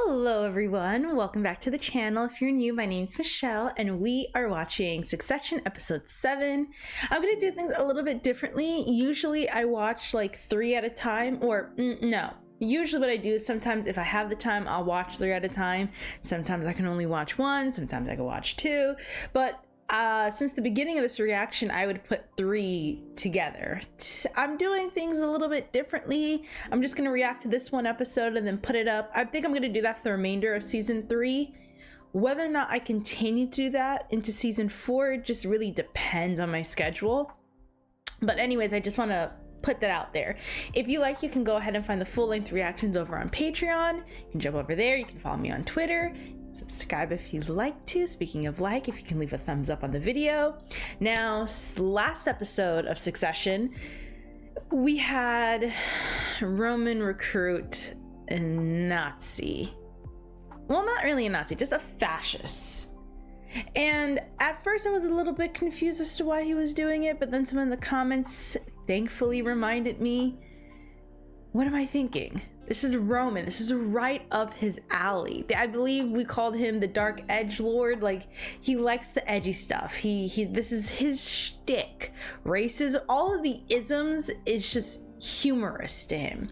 Hello everyone, welcome back to the channel. If you're new, my name's Michelle and we are watching Succession episode 7. I'm gonna do things a little bit differently. Usually I watch like 3 at a time, or no. Usually what I do is sometimes if I have the time, I'll watch 3 at a time. Sometimes I can only watch 1, sometimes I can watch 2, but since the beginning of this reaction, I would put 3 together. I'm doing things a little bit differently. I'm just gonna react to this one episode and then put it up. I think I'm gonna do that for the remainder of season 3. Whether or not I continue to do that into season 4, it just really depends on my schedule. But anyways, I just want to put that out there. If you like, you can go ahead and find the full-length reactions over on Patreon. You can jump over there. You can follow me on Twitter. Subscribe if you'd like to. Speaking of like, if you can leave a thumbs up on the video. Now, last episode of Succession, we had Roman recruit a Nazi. Well, not really a Nazi, just a fascist. And at first I was a little bit confused as to why he was doing it, but then some in the comments thankfully reminded me, what am I thinking? This is Roman. This is right up his alley. I believe we called him the Dark Edge Lord. Like, he likes the edgy stuff. This is his shtick. Racism, all of the isms is just humorous to him,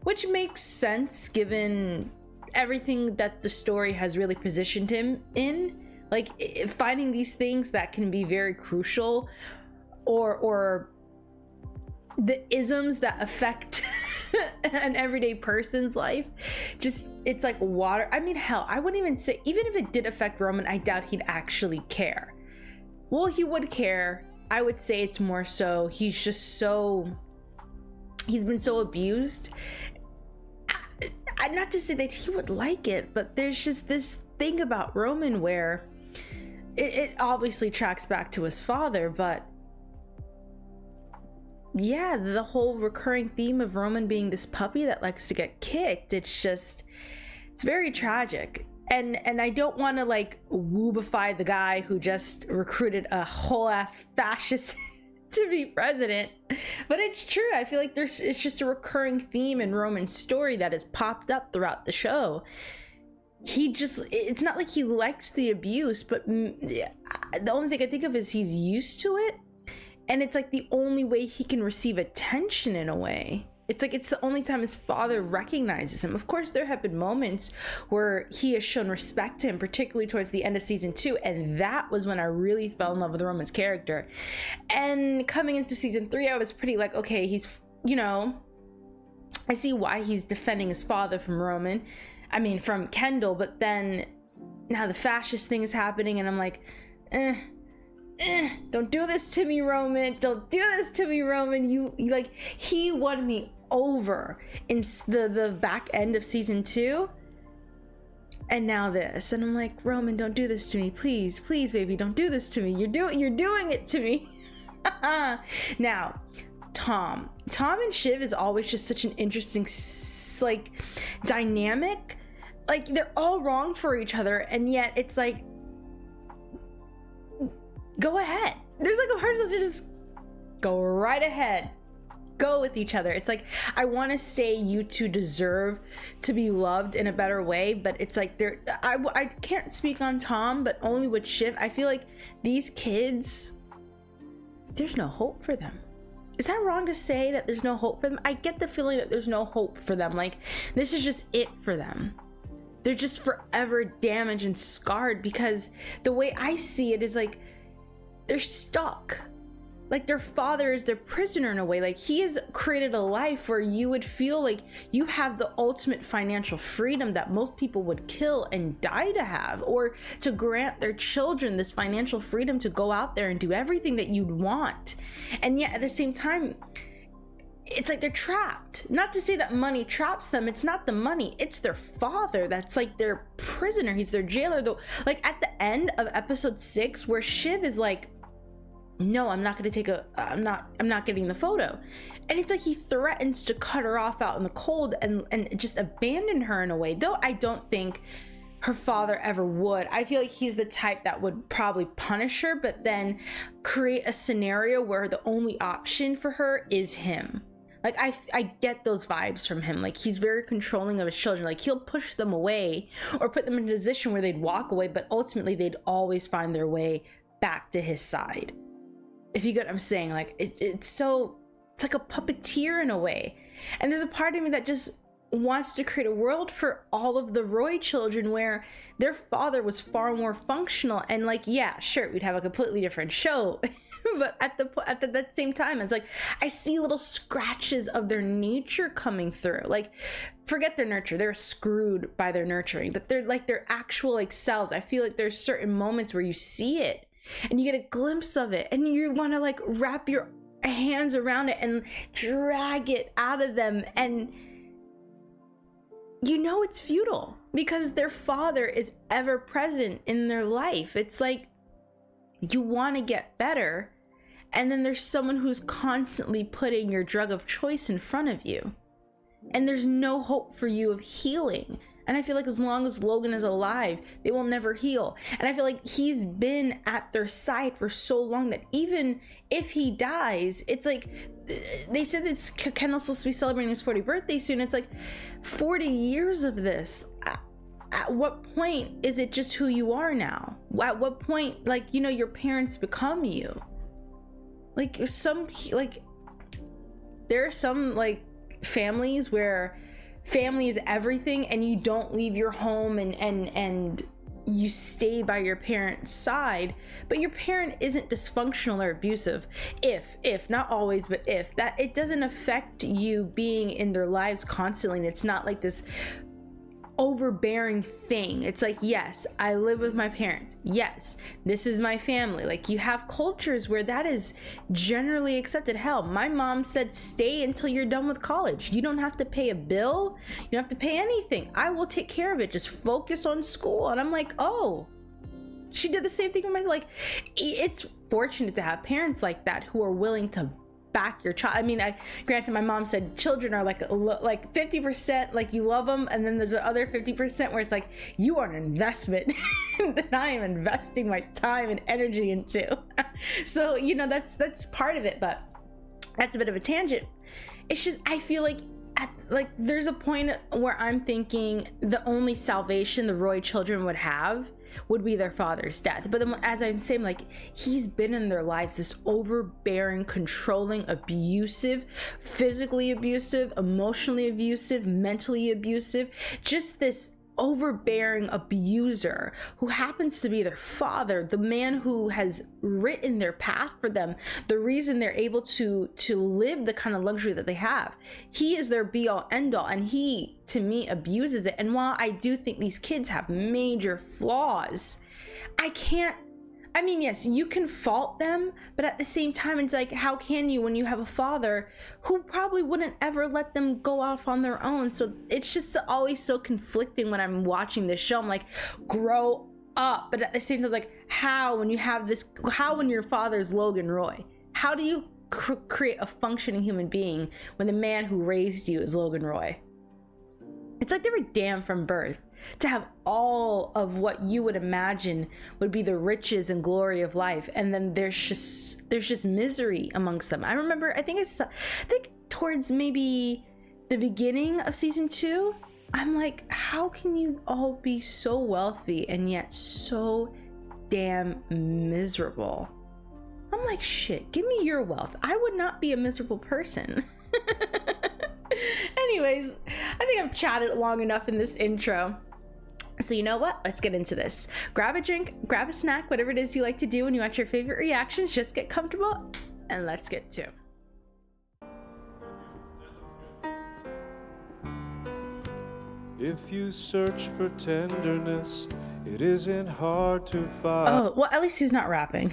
which makes sense given everything that the story has really positioned him in. Like, finding these things that can be very crucial, or the isms that affect an everyday person's life, just, it's like water. I mean, hell, I wouldn't even say, even if it did affect Roman, I doubt he'd actually care. Well, he would care. I would say it's more so he's just so, he's been so abused. Not to say that he would like it, but there's just this thing about Roman where it obviously tracks back to his father, but yeah, the whole recurring theme of Roman being this puppy that likes to get kicked, it's very tragic. And I don't want to like woobify the guy who just recruited a whole ass fascist to be president, but it's true. I feel like it's just a recurring theme in Roman's story that has popped up throughout the show. It's not like he likes the abuse, but the only thing I think of is he's used to it. And it's like the only way he can receive attention in a way. It's like it's the only time his father recognizes him. Of course, there have been moments where he has shown respect to him, particularly towards the end of season 2. And that was when I really fell in love with Roman's character. And coming into season 3, I was pretty like, okay, he's, you know, I see why he's defending his father from Kendall. But then now the fascist thing is happening and I'm like, don't do this to me, Roman. Don't do this to me, Roman. You like, he won me over in the back end of season 2, and now this, and I'm like, Roman, don't do this to me, please, baby, don't do this to me. You're doing it to me. Now, Tom and Shiv is always just such an interesting like dynamic. Like, they're all wrong for each other, and yet it's like, go ahead. There's like a hard to just go right ahead. Go with each other. It's like, I want to say you two deserve to be loved in a better way, but it's like I can't speak on Tom, but only with Shiv. I feel like these kids, there's no hope for them. Is that wrong to say that there's no hope for them? I get the feeling that there's no hope for them. Like, this is just it for them. They're just forever damaged and scarred, because the way I see it is like, they're stuck. Like, their father is their prisoner in a way. Like, he has created a life where you would feel like you have the ultimate financial freedom that most people would kill and die to have, or to grant their children this financial freedom to go out there and do everything that you'd want. And yet at the same time, it's like they're trapped. Not to say that money traps them. It's not the money. It's their father that's like their prisoner. He's their jailer. Though, like at the end of episode 6, where Shiv is like, no, I'm not getting the photo. And it's like he threatens to cut her off out in the cold and just abandon her in a way. Though I don't think her father ever would. I feel like he's the type that would probably punish her, but then create a scenario where the only option for her is him. Like I get those vibes from him. Like he's very controlling of his children. Like he'll push them away or put them in a position where they'd walk away, but ultimately they'd always find their way back to his side. If you get what I'm saying, like it's like a puppeteer in a way. And there's a part of me that just wants to create a world for all of the Roy children where their father was far more functional, and like, yeah, sure, we'd have a completely different show. But at that same time, it's like I see little scratches of their nature coming through. Like, forget their nurture, they're screwed by their nurturing, but they're like their actual like selves. I feel like there's certain moments where you see it and you get a glimpse of it and you want to like wrap your hands around it and drag it out of them, and you know it's futile because their father is ever present in their life. It's like you want to get better, and then there's someone who's constantly putting your drug of choice in front of you, and there's no hope for you of healing. And I feel like as long as Logan is alive, they will never heal. And I feel like he's been at their side for so long that even if he dies, it's like, they said that Kendall's supposed to be celebrating his 40th birthday soon. It's like 40 years of this. At what point is it just who you are now? At what point, like, you know, your parents become you? Like there are some like families where family is everything and you don't leave your home and you stay by your parent's side, but your parent isn't dysfunctional or abusive. If not always, but if that, it doesn't affect you being in their lives constantly. And it's not like this overbearing thing. It's like, yes, I live with my parents, yes, this is my family. Like, you have cultures where that is generally accepted. Hell, my mom said stay until you're done with college. You don't have to pay a bill, you don't have to pay anything, I will take care of it, just focus on school. And I'm like, oh, she did the same thing with myself. Like, it's fortunate to have parents like that who are willing to back your child. I mean, granted, my mom said children are like 50% like you love them, and then there's the other 50% where it's like you are an investment that I am investing my time and energy into. So, you know, that's part of it, but that's a bit of a tangent. It's just, I feel like there's a point where I'm thinking the only salvation the Roy children would have would be their father's death. But then, as I'm saying, like, he's been in their lives, this overbearing, controlling, abusive, physically abusive, emotionally abusive, mentally abusive, just this overbearing abuser who happens to be their father, the man who has written their path for them, the reason they're able to live the kind of luxury that they have. He is their be all end all, and he, to me, abuses it. And while I do think these kids have major flaws, I mean, yes, you can fault them, but at the same time, it's like, how can you when you have a father who probably wouldn't ever let them go off on their own? So it's just always so conflicting when I'm watching this show. I'm like, grow up. But at the same time, like, how when your father's Logan Roy, how do you create a functioning human being when the man who raised you is Logan Roy? It's like they were damned from birth to have all of what you would imagine would be the riches and glory of life, and then there's just misery amongst them. I remember, I think towards maybe the beginning of season 2, I'm like, how can you all be so wealthy and yet so damn miserable? I'm like, shit, give me your wealth. I would not be a miserable person. Anyways, I think I've chatted long enough in this intro. So you know what? Let's get into this. Grab a drink, grab a snack, whatever it is you like to do when you watch your favorite reactions. Just get comfortable and let's get to it. If you search for tenderness, it isn't hard to find. Oh, well, at least he's not rapping.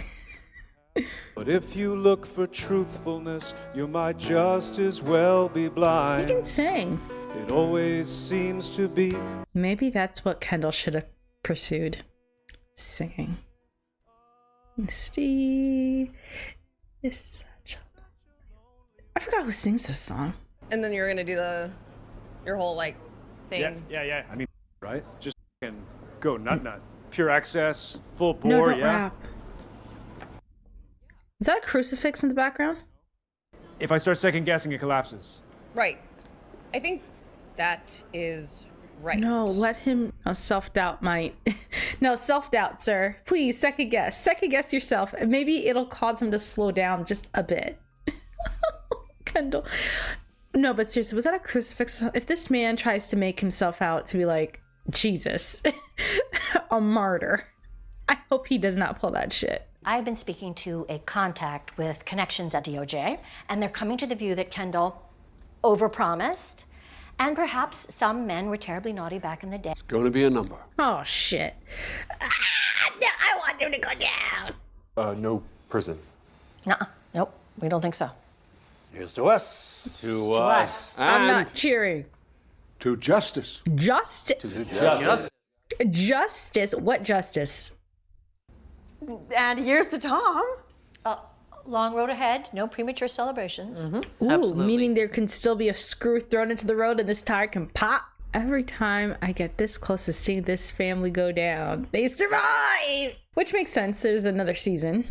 But if you look for truthfulness, you might just as well be blind. He can sing. It always seems to be. Maybe that's what Kendall should have pursued. Singing. Steve is such a... I forgot who sings this song. And then you're gonna do your whole like thing. Yeah. I mean, right? Just go nut. Pure access, full bore, No, don't yeah. rap. Is that a crucifix in the background? If I start second guessing, it collapses. Right. I think that is right. No, let him. Oh, self-doubt might. No, self-doubt, sir. Please, second guess. Second guess yourself. Maybe it'll cause him to slow down just a bit. Kendall. No, but seriously, was that a crucifix? If this man tries to make himself out to be like Jesus, a martyr, I hope he does not pull that shit. I've been speaking to a contact with connections at DOJ, and they're coming to the view that Kendall overpromised, and perhaps some men were terribly naughty back in the day. It's going to be a number. Oh, shit. No, I want him to go down. No prison. Nuh-uh. Nope, we don't think so. Here's to us. To us. I'm And not cheering. to justice. Justice. Justice. What justice? And here's to Tom. Long road ahead, no premature celebrations. Ooh, Absolutely. meaning there can still be a screw thrown into the road and this tire can pop. Every time I get this close to seeing this family go down, they survive! Which makes sense, there's another season.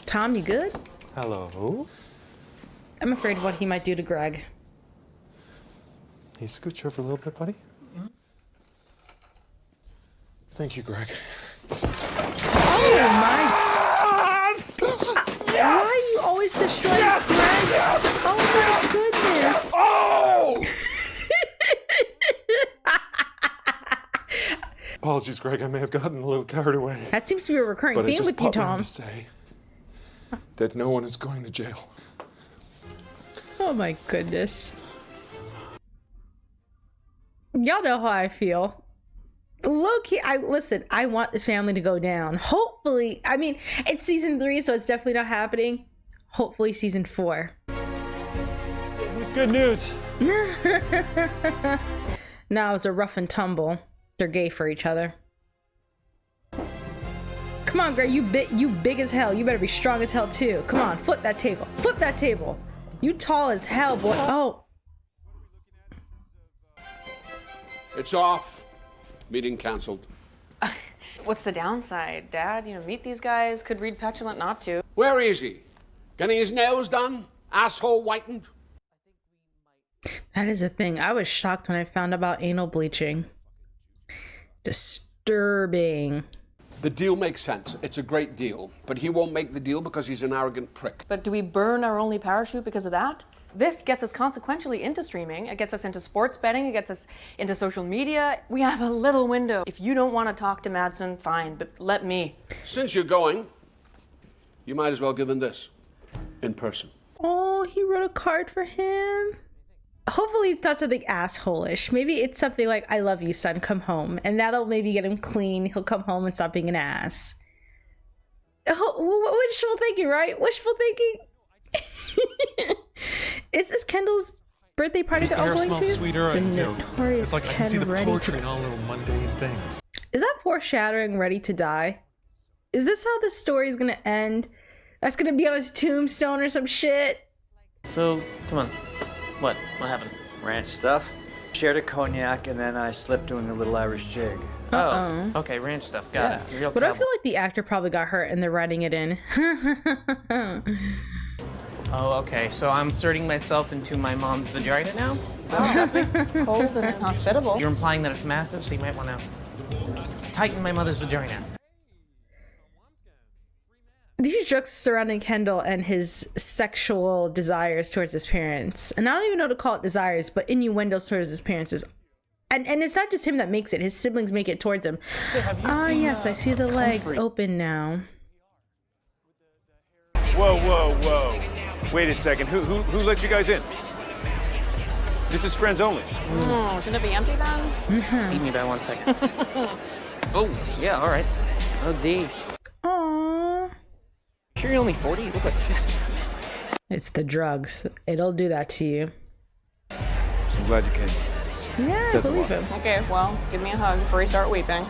Tom, you good? Hello. I'm afraid of what he might do to Greg. Hey, scooch over a little bit, buddy. Thank you, Greg. Oh my... Why are you always destroying Greg's? Oh my goodness! Oh! Apologies, Greg. I may have gotten a little carried away. That seems to be a recurring But I theme just with you, popped around Tom. to say that no one is going to jail. Oh my goodness. Y'all know how I feel. Low-key, listen, I want this family to go down. Hopefully, I mean, it's season 3, so it's definitely not happening. Hopefully season 4. It was good news. No, it was a rough and tumble. They're gay for each other. Come on, Greg, you big as hell. You better be strong as hell too. Come on, flip that table. Flip that table. You tall as hell, boy. Oh. It's off. Meeting canceled. What's the downside, Dad? You know, meet these guys, could read petulant not to. Where is he? Getting his nails done? Asshole whitened? That is a thing. I was shocked when I found about anal bleaching. Disturbing. The deal makes sense. It's a great deal. But he won't make the deal because he's an arrogant prick. But do we burn our only parachute because of that? This gets us consequentially into streaming. It gets us into sports betting. It gets us into social media. We have a little window. If you don't want to talk to Madsen, fine, but let me. Since you're going, you might as well give him this. In person. Oh, he wrote a card for him. Hopefully it's not something asshole-ish. Maybe it's something like, I love you, son, come home. And that'll maybe get him clean. He'll come home and stop being an ass. Oh, wishful thinking, right? Wishful thinking. Is this Kendall's birthday party that I'm going to? Sweeter, The and, notorious it's like I can see Ken the ready poetry to... in all little mundane things. Is that foreshadowing Ready to Die? Is this how this story is going to end? That's going to be on his tombstone or some shit? So, come on. What happened? Ranch stuff. Shared a cognac, and then I slipped doing a little Irish jig. Oh, okay, ranch stuff. Got it. Real But I cowboy. feel like the actor probably got hurt and they're writing it in. Oh, okay. So I'm inserting myself into my mom's vagina now? Is that what's happening? Cold and inhospitable. You're implying that it's massive, so you might want to tighten my mother's vagina. These jokes surrounding Kendall and his sexual desires towards his parents. And I don't even know what to call it desires, but innuendos towards his parents is... And it's not just him that makes it. His siblings make it towards him. Ah, yes, I see the legs open now. Whoa. Wait a second. Who let you guys in? This is friends only. Oh, shouldn't it be empty then? Beat me by 1 second. Oh, yeah, all right. Oh, Z. Aww. Sure you're only 40? You look like shit. It's the drugs. It'll do that to you. I'm glad you came. Yeah, I Says a believe lot. him. Okay, well, give me a hug before you start weeping.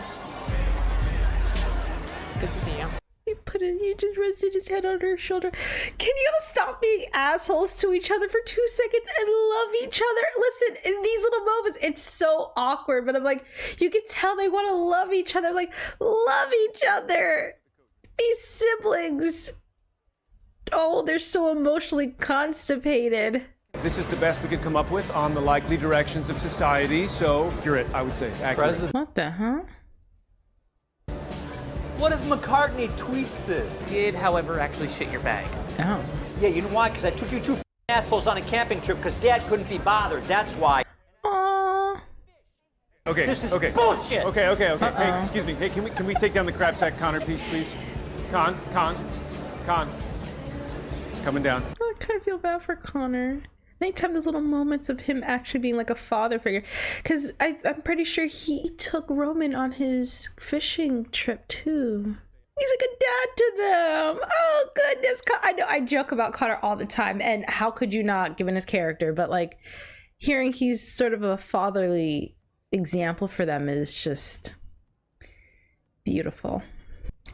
It's good to see you. He just rested his head on her shoulder. Can you all stop being assholes to each other for 2 seconds and love each other? Listen, in these little moments, it's so awkward, but I'm like, you can tell they want to love each other. Like, love each other. Be siblings. Oh, they're so emotionally constipated. This is the best we could come up with on the likely directions of society, so accurate, I would say. Accurate. What the, huh? What if McCartney tweets this? Did, however, actually shit your bag. Oh. Yeah, you know why? Because I took you two assholes on a camping trip because Dad couldn't be bothered. That's why. Aww. Okay, This is okay. bullshit. Okay. Hey, excuse me. Hey, can we take down the crab sack Connor piece, please? Con. It's coming down. I kind of feel bad for Connor. Anytime there's little moments of him actually being like a father figure, because I'm pretty sure he took Roman on his fishing trip too. He's like a dad to them. Oh goodness, I know I joke about Connor all the time, and how could you not, given his character? But like, hearing he's sort of a fatherly example for them is just beautiful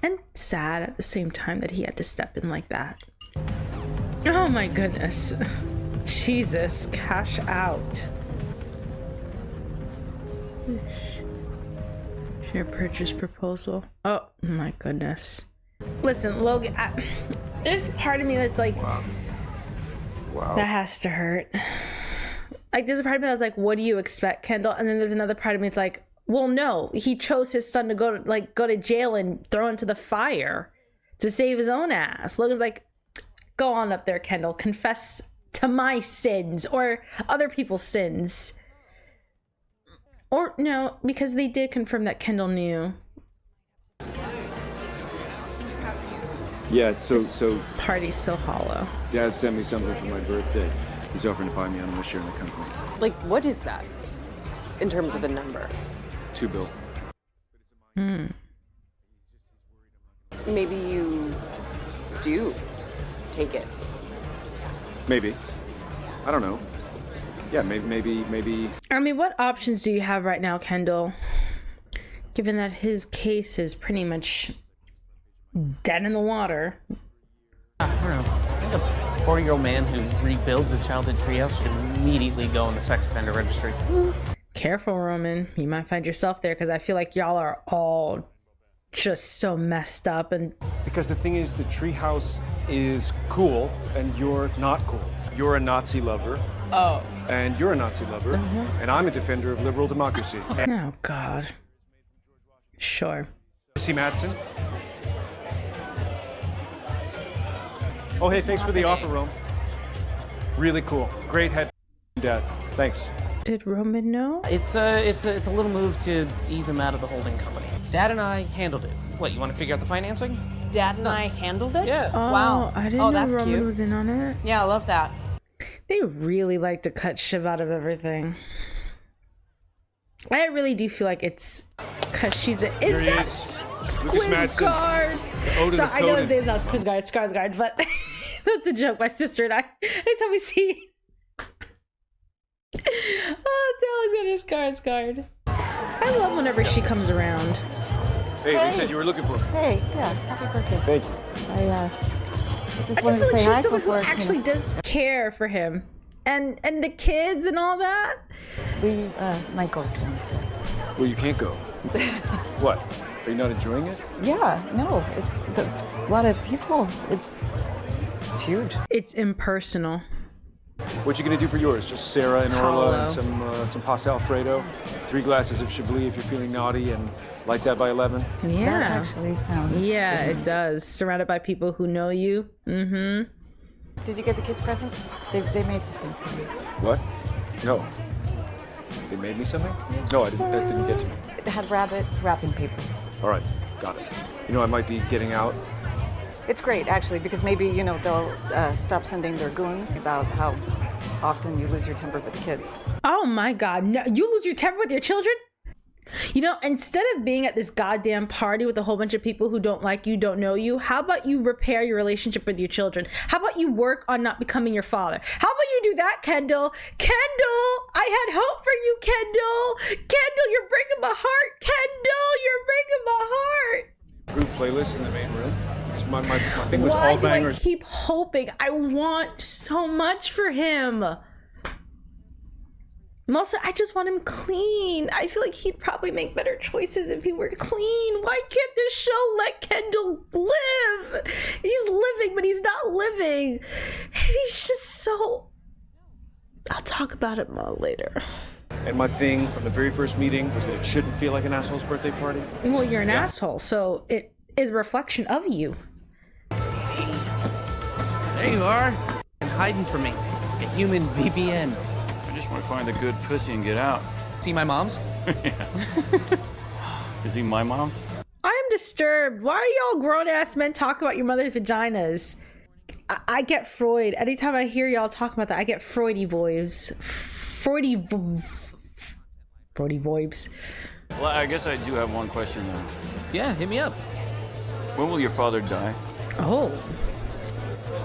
and sad at the same time that he had to step in like that. Oh my goodness. Jesus, cash out. Share purchase proposal. Oh my goodness. Listen, Logan, there's part of me that's like, wow. That has to hurt. Like, there's a part of me that's like, what do you expect, Kendall? And then there's another part of me that's like, well, no, he chose his son to go to jail and throw into the fire to save his own ass. Logan's like, go on up there, Kendall, confess to my sins or other people's sins. Or no, because they did confirm that Kendall knew. Yeah, so Party's so hollow. Dad sent me something for my birthday. He's offering to buy me on a share in the company. Like, what is that in terms of a number? $2 billion. Maybe you do take it. Maybe. I don't know. Yeah, maybe. I mean, what options do you have right now, Kendall? Given that his case is pretty much dead in the water. I don't know. I think a 40-year-old man who rebuilds his childhood treehouse should immediately go on the sex offender registry. Careful, Roman. You might find yourself there, because I feel like y'all are all just so messed up. And Because the thing is, the treehouse is cool, and you're not cool. You're a Nazi lover. Oh. And you're a Nazi lover. And I'm a defender of liberal democracy. oh God. Sure. See Madsen? Oh, hey, thanks for the offer, Rome. Really cool. Great head, Dad. Thanks. Did Roman know? It's a little move to ease him out of the holding company. Dad and I handled it. What, you want to figure out the financing? Dad and I handled it? Yeah. Oh, Wow. I didn't know that's Roman cute. was in on it. Yeah, I love that. They really like to cut Shiv out of everything. I really do feel like it's because she's a. Here he is. Lucas Madsen. Skarsgård. The ode of So the I know coded. his name's not Skarsgård, but that's a joke. My sister and I. Anytime we see. Oh, it's Alexander Skarsgård. I love whenever she comes around. Hey, they said you were looking for him. Hey, yeah, happy birthday. Thank you. I just I wanted just to feel say like hi she's someone who before. actually does care for him. And the kids and all that. We might go soon, so. Well, you can't go. What? Are you not enjoying it? Yeah, no, it's a lot of people. It's huge. It's impersonal. What you gonna do for yours? Just Sarah and Orla and Hollow. some pasta Alfredo, 3 glasses of Chablis if you're feeling naughty, and lights out by 11. Yeah. That actually sounds. Yeah, really it nice. does. Surrounded by people who know you. Mm-hmm. Did you get the kids present? They made something for me. What? No. They made me something? No, I didn't. That didn't get to me. It had rabbit wrapping paper. All right, got it. You know, I might be getting out. It's great, actually, because maybe, they'll stop sending their goons about how often you lose your temper with the kids. Oh my God. No, you lose your temper with your children? Instead of being at this goddamn party with a whole bunch of people who don't like you, don't know you, how about you repair your relationship with your children? How about you work on not becoming your father? How about you do that, Kendall? Kendall, I had hope for you, Kendall. Kendall, you're breaking my heart. Kendall, you're breaking my heart. Group playlist in the main room. 'Cause My thing was Why all do I bangers. keep hoping? I want so much for him. Mostly, I just want him clean. I feel like he'd probably make better choices if he were clean. Why can't this show let Kendall live? He's living, but he's not living. He's just so... I'll talk about it more later. And my thing from the very first meeting was that it shouldn't feel like an asshole's birthday party. Well, you're an asshole, so it is a reflection of you. There you are. And hiding from me. A human VPN. I just want to find the good pussy and get out. See my mom's? Is he my mom's? I'm disturbed. Why are y'all grown-ass men talking about your mother's vaginas? I get Freud. Anytime I hear y'all talk about that, I get Freudy vibes. Freudy vibes. Well, I guess I do have one question though. Yeah, hit me up. When will your father die? Oh.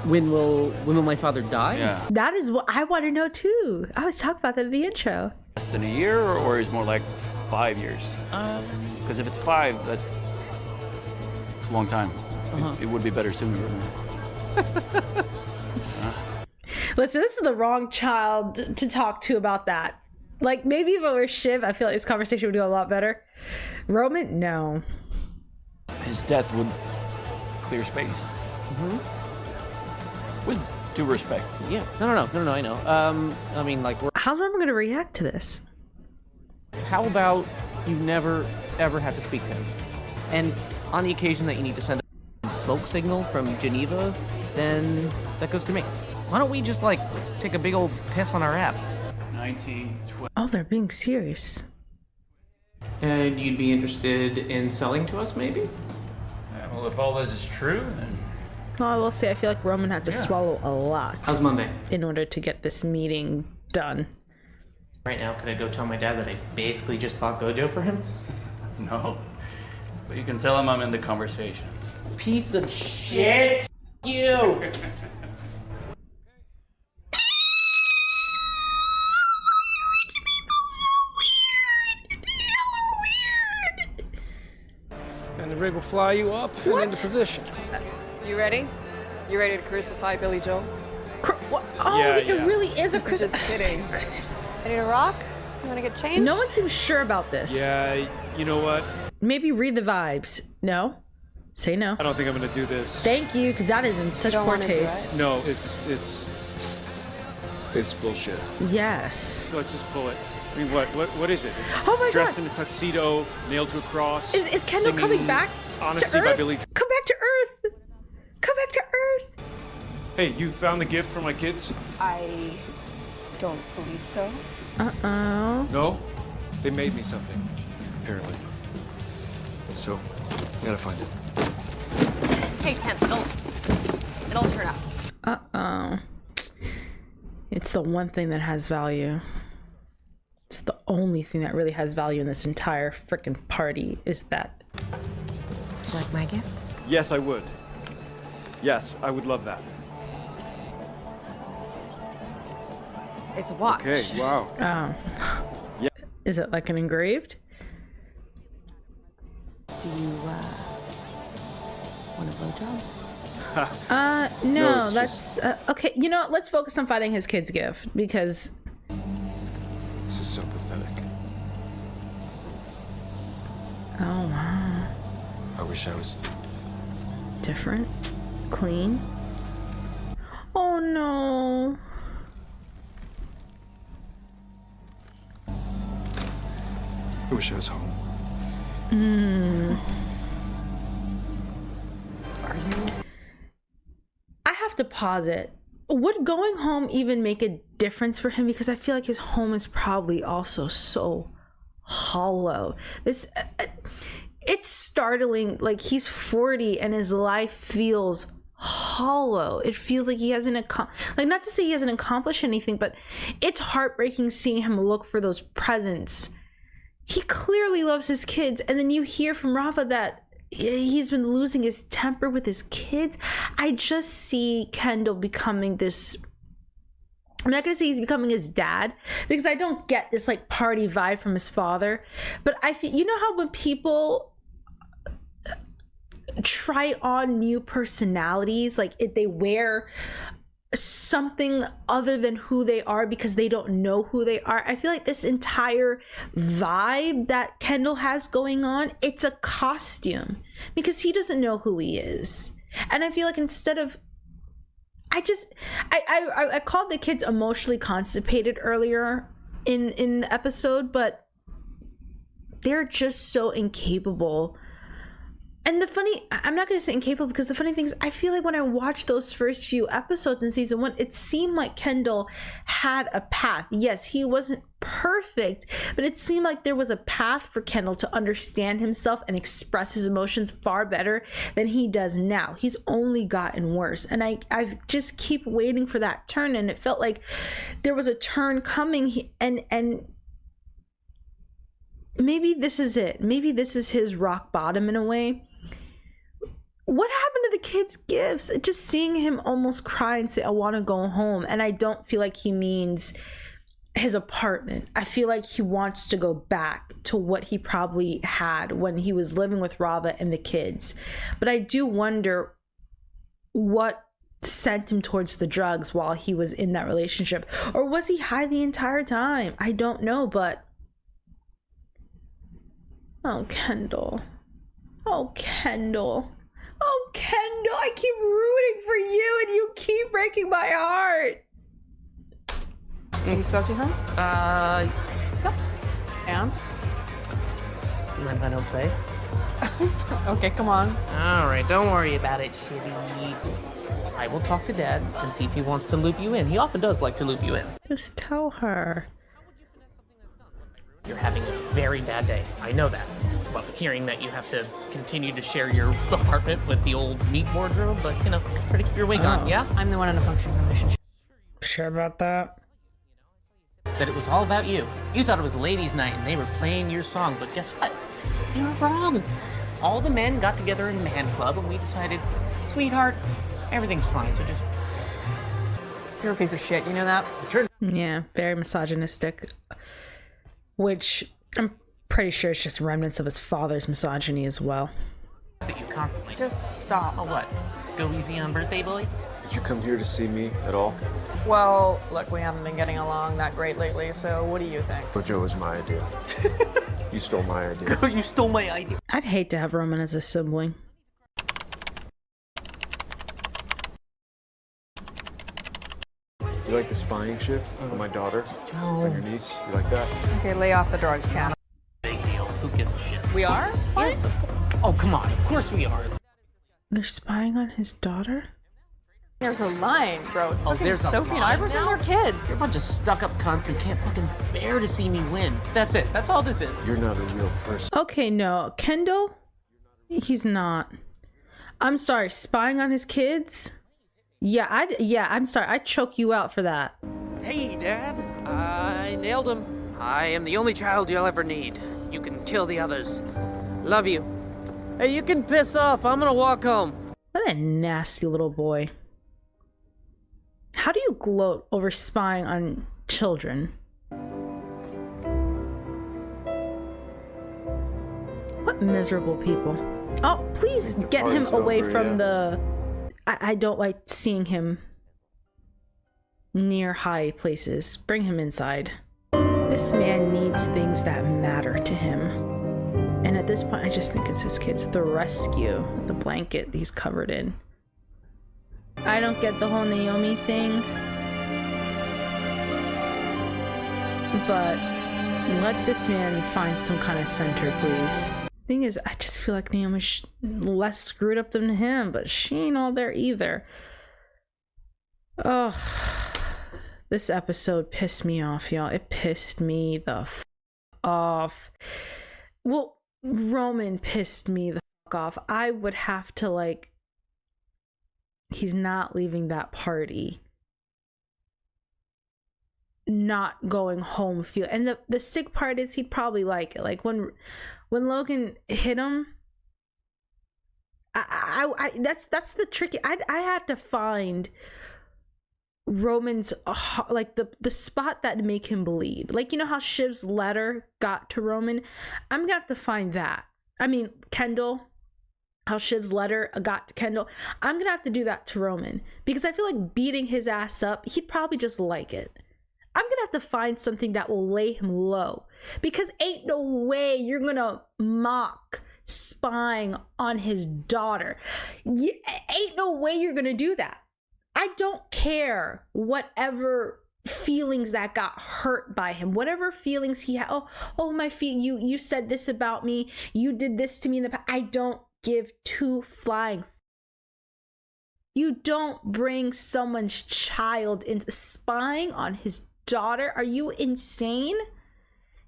When will my father die? Yeah. That is what I want to know too. I was talking about that in the intro. Less than a year, or is more like 5 years? Because if it's 5, it's a long time. It would be better sooner, wouldn't it? Listen, this is the wrong child to talk to about that. Like, maybe if it were Shiv, I feel like this conversation would go a lot better. Roman, no. His death would clear space. With due respect. Yeah. No, I know. I mean, like, how's Roman gonna react to this? how about you never, ever have to speak to him? And on the occasion that you need to send a smoke signal from Geneva, then that goes to me. Why don't we just, like, take a big old piss on our app? 1920. Oh, they're being serious. And you'd be interested in selling to us, maybe? Well, if all this is true, then... Well, I will say, I feel like Roman had to swallow a lot. How's Monday? In order to get this meeting done. Right now, can I go tell my dad that I basically just bought Gojo for him? No. But you can tell him I'm in the conversation. Piece of shit! You! And the rig will fly you up and into position. You ready? You ready to crucify Billy Joel? Oh, Yeah, it yeah. really is a Christmas. Just kidding. Goodness. Ready to rock? You want to get changed? No one seems sure about this. Yeah, you know what? Maybe read the vibes. No? Say no. I don't think I'm gonna do this. Thank you, because that is in such poor taste. No, it's bullshit. Yes. So let's just pull it. I mean, what is it? It's Oh my dressed God. in a tuxedo, nailed to a cross. Is Kendall singing coming back Honesty to Earth? by Billy. Come back to Earth. Come back to Earth. Hey, you found the gift for my kids? I don't believe so. Uh-oh. No? They made me something, apparently. So, I gotta find it. Hey, Ken, it'll turn up. Uh-oh. It's the one thing that has value. It's the only thing that really has value in this entire frickin' party is that. Would you like my gift? Yes, I would. Yes, I would love that. It's a watch. Okay, wow. Yeah. Is it like an engraved? Do you, want a blowjob? No, it's that's okay. You know what? Let's focus on finding his kid's gift because This is so pathetic. oh wow, I wish I was... different, clean. Oh no. I wish I was home. Are you? I have to pause it. Would going home even make a difference for him? Because I feel like his home is probably also so hollow. This, it's startling. Like he's 40 and his life feels hollow. It feels like he hasn't like, not to say he hasn't accomplished anything, but it's heartbreaking seeing him look for those presents. He clearly loves his kids, and then you hear from Rava that he's been losing his temper with his kids. I just see Kendall becoming this... I'm not gonna say he's becoming his dad, because I don't get this like party vibe from his father, but I feel, you know how when people try on new personalities, like if they wear something other than who they are because they don't know who they are. I feel like this entire vibe that Kendall has going on, it's a costume because he doesn't know who he is. And I feel like instead of, I called the kids emotionally constipated earlier in the episode, but they're just so incapable. And I'm not going to say incapable because the funny thing is, I feel like when I watched those first few episodes in season 1, it seemed like Kendall had a path. Yes, he wasn't perfect, but it seemed like there was a path for Kendall to understand himself and express his emotions far better than he does now. He's only gotten worse. And I just keep waiting for that turn. And it felt like there was a turn coming, and maybe this is it. Maybe this is his rock bottom in a way. What happened to the kids' gifts? Just seeing him almost cry and say, I want to go home. And I don't feel like he means his apartment. I feel like he wants to go back to what he probably had when he was living with Rava and the kids. But I do wonder what sent him towards the drugs while he was in that relationship. Or was he high the entire time? I don't know, but... Oh, Kendall. Oh, Kendall. Oh, Kendall, I keep rooting for you and you keep breaking my heart. You spoke to him? Yep. And? You mind if I don't say? Okay, come on. All right, don't worry about it, Shivy. I will talk to Dad and see if he wants to loop you in. He often does like to loop you in. Just tell her. You're having a very bad day. I know that. Well, hearing that you have to continue to share your apartment with the old meat wardrobe, but, you know, try to keep your wig on, yeah? I'm the one in a functioning relationship. Sure about that? That it was all about you. You thought it was ladies' night and they were playing your song, but guess what? You were wrong. All the men got together in a man club and we decided, sweetheart, everything's fine, so just... You're a piece of shit, you know that? Yeah, very misogynistic. Which I'm pretty sure it's just remnants of his father's misogyny as well. At you constantly. Just stop. Oh, what? Go easy on birthday boys? Did you come here to see me at all? Well, look, we haven't been getting along that great lately, so what do you think? But Joe was my idea. You stole my idea. You stole my idea. I'd hate to have Roman as a sibling. You like the spying shit on my daughter? No. On your niece? You like that? Okay, lay off the drugs, Ken. Big deal. Who gives a shit? We are? Spying? Yes, of course. Oh, come on. Of course we are. They're spying on his daughter? There's a line, bro. Oh, Fucking there's a Sophie and line Iverson now? are kids. You're a bunch of stuck-up cunts who can't fucking bear to see me win. That's it. That's all this is. You're not a real person. Okay, no. Kendall? He's not. I'm sorry, spying on his kids? Yeah, I'm sorry. I'd choke you out for that. Hey, Dad. I nailed him. I am the only child you'll ever need. You can kill the others. Love you. Hey, you can piss off. I'm gonna walk home. What a nasty little boy. How do you gloat over spying on children? What miserable people. Oh, please get him away from the... I don't like seeing him near high places. Bring him inside. This man needs things that matter to him. And at this point, I just think it's his kids. The rescue, the blanket he's covered in. I don't get the whole Naomi thing. But let this man find some kind of center, please. Thing is, I just feel like Naomi's less screwed up than him, but she ain't all there either. Ugh. This episode pissed me off, y'all. It pissed me the f off. Well, Roman pissed me the f off. I would have to, like... He's not leaving that party. Not going home feel. And the sick part is he'd probably like it. Like when Logan hit him, that's the tricky. I had to find Roman's like the spot that make him bleed. Like, you know how Shiv's letter got to Roman? I'm gonna have to find that. I mean, Kendall, how Shiv's letter got to Kendall. I'm gonna have to do that to Roman, because I feel like beating his ass up, he'd probably just like it. I'm gonna have to find something that will lay him low, because ain't no way you're gonna mock spying on his daughter. Ain't no way you're gonna do that. I don't care whatever feelings that got hurt by him, whatever feelings he had. Oh my feet, you said this about me, you did this to me in the past. I don't give two flying. You don't bring someone's child into spying on his daughter. Are you insane?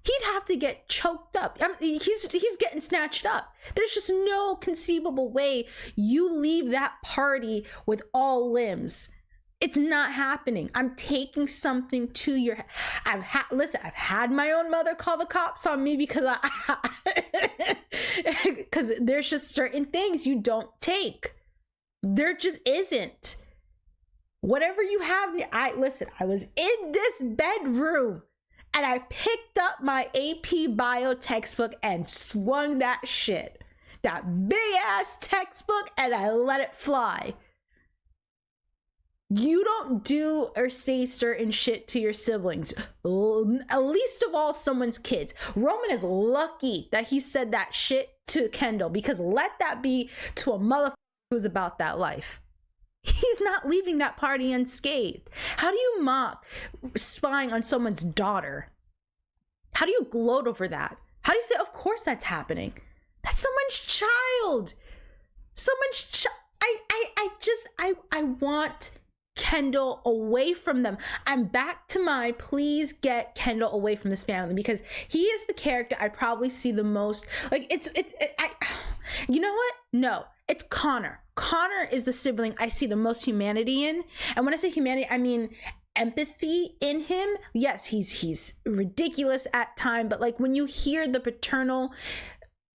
He'd have to get choked up. I mean, he's getting snatched up. There's just no conceivable way you leave that party with all limbs. It's not happening. I'm taking something to your... Listen, I've had my own mother call the cops on me because because there's just certain things you don't take. There just isn't. Whatever you have... I was in this bedroom and I picked up my AP Bio textbook and swung that shit. That big ass textbook, and I let it fly. You don't do or say certain shit to your siblings, least of all someone's kids. Roman is lucky that he said that shit to Kendall, because let that be to a motherfucker who's about that life. He's not leaving that party unscathed. How do you mock spying on someone's daughter? How do you gloat over that? How do you say, of course that's happening? That's someone's child. I want Kendall away from them. I'm back to my please get Kendall away from this family, because he is the character I probably see the most. Like you know what? No, it's Connor. Connor is the sibling I see the most humanity in. And when I say humanity, I mean empathy in him. Yes, he's ridiculous at time, but like when you hear the paternal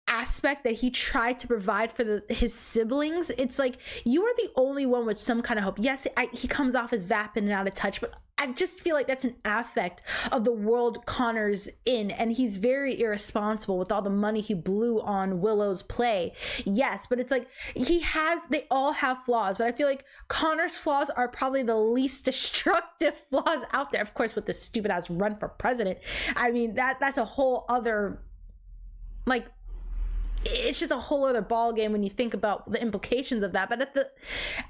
aspect that he tried to provide for his siblings, it's like you are the only one with some kind of hope. Yes, he comes off as vapid and out of touch, but I just feel like that's an affect of the world Connor's in, and he's very irresponsible with all the money he blew on Willow's play. Yes, but it's like they all have flaws, but I feel like Connor's flaws are probably the least destructive flaws out there. Of course, with this stupid ass run for president, I mean that's a whole other, like, it's just a whole other ball game when you think about the implications of that. But